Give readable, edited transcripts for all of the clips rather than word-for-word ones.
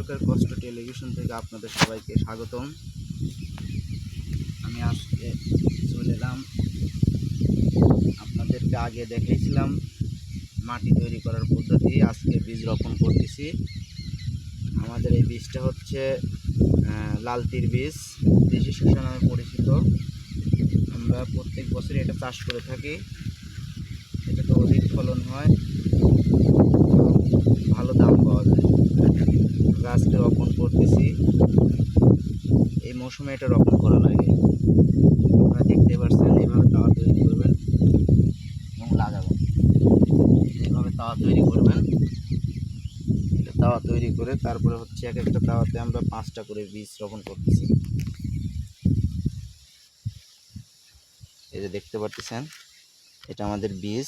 কৃষকের কষ্ট টেলিভিশন থেকে আপনাদের সবাইকে স্বাগতম। আমি আজকে চলে এলাম, আপনাদেরকে আগে দেখিয়েছিলাম মাটি তৈরি করার পদ্ধতি। আজকে বীজ রোপণ করতেছি। আমাদের এই বীজটা হচ্ছে লাল তির বীজ, দেশি শসা নামে পরিচিত। আমরা প্রত্যেক বছর এটা চাষ করে থাকি। এটাতে অধিক ফলন হয়, ভালো দাম পাওয়া যায়। আজকে রোপণ করতেছি। এই মৌসুমে এটা রোপণ করা লাগে। আপনারা দেখতে পাচ্ছেন, এইভাবে তাওয়া তৈরি করবেন এবং লাগাবেন। এইভাবে তাওয়া তৈরি করবেন। তাওয়া তৈরি করে তারপরে হচ্ছে এক একটা তাওয়াতে আমরা 5টা করে বীজ রোপণ করতেছি। এই যে দেখতে পাচ্ছেন, এটা আমাদের বীজ।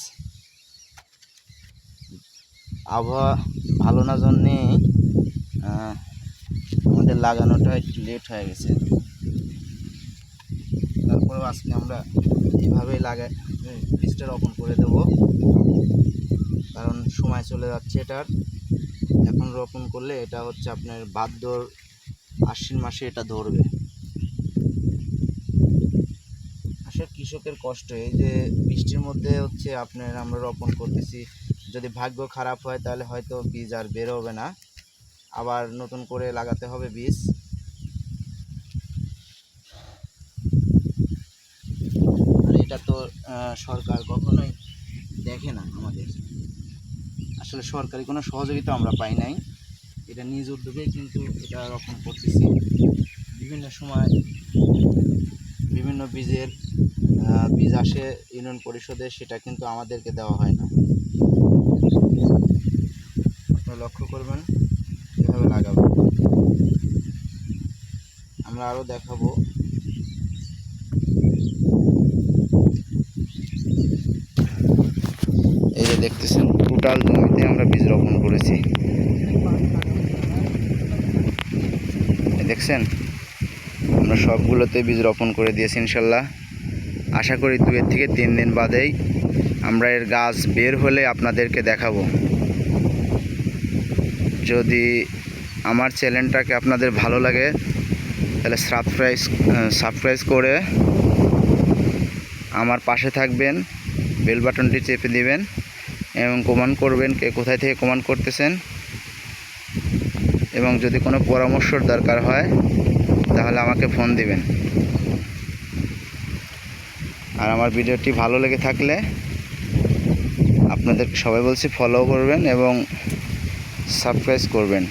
আবহাওয়া ভালো না জন্যে আমাদের লাগানোটা একটু লেট হয়ে গেছে। তারপরেও আজকে আমরা এইভাবেই বীজটা রোপণ করে দেব, কারণ সময় চলে যাচ্ছে এটার। এখন রোপণ করলে এটা হচ্ছে আপনার ভাদ্র আশ্বিন মাসে এটা ধরবে। আসলে কৃষকের কষ্ট, এই যে বৃষ্টির মধ্যে হচ্ছে আপনার আমরা রোপণ করতেছি। যদি ভাগ্য খারাপ হয় তাহলে হয়তো বীজ আর বের হবে না, আবার নতুন করে লাগাতে হবে বীজ। আর এটা তো সরকার কখনোই দেখে না আমাদের। আসলে সরকারি কোনো সহযোগিতা আমরা পাই নাই। এটা নিজ উদ্যোগেই কিন্তু এটা রোপণ করতেছি। বিভিন্ন সময় বিভিন্ন বীজ আসে ইউনিয়ন পরিষদে, সেটা কিন্তু আমাদেরকে দেওয়া হয় না। আপনারা লক্ষ্য করবেন, এভাবে লাগাবেন। আমরা আরও দেখাবো। এই যে দেখতেছেন, টোটাল জমিতে আমরা বীজ রোপণ করেছি। দেখছেন, আমরা সবগুলোতে বীজ রোপণ করে দিয়েছি ইনশাল্লাহ। আশা করি 2 থেকে 3 দিন বাদেই আমরা এর গাছ বের হলে আপনাদেরকে দেখাবো। যদি আমার চ্যানেলটাকে আপনাদের ভালো লাগে তাহলে সাবস্ক্রাইব করে আমার পাশে থাকবেন, বেল বাটনটি চেপে দিবেন এবং কমেন্ট করবেন কে কোথায় থেকে কমেন্ট করতেছেন। এবং যদি কোনো পরামর্শর দরকার হয় তাহলে আমাকে ফোন দিবেন। আর আমার ভিডিওটি ভালো লেগে থাকলে আপনাদের সবাই বলছি ফলো করবেন এবং সাবস্ক্রাইব করবেন।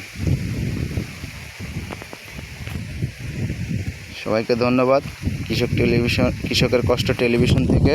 সবাইকে ধন্যবাদ কৃষকের কষ্ট টেলিভিশন থেকে।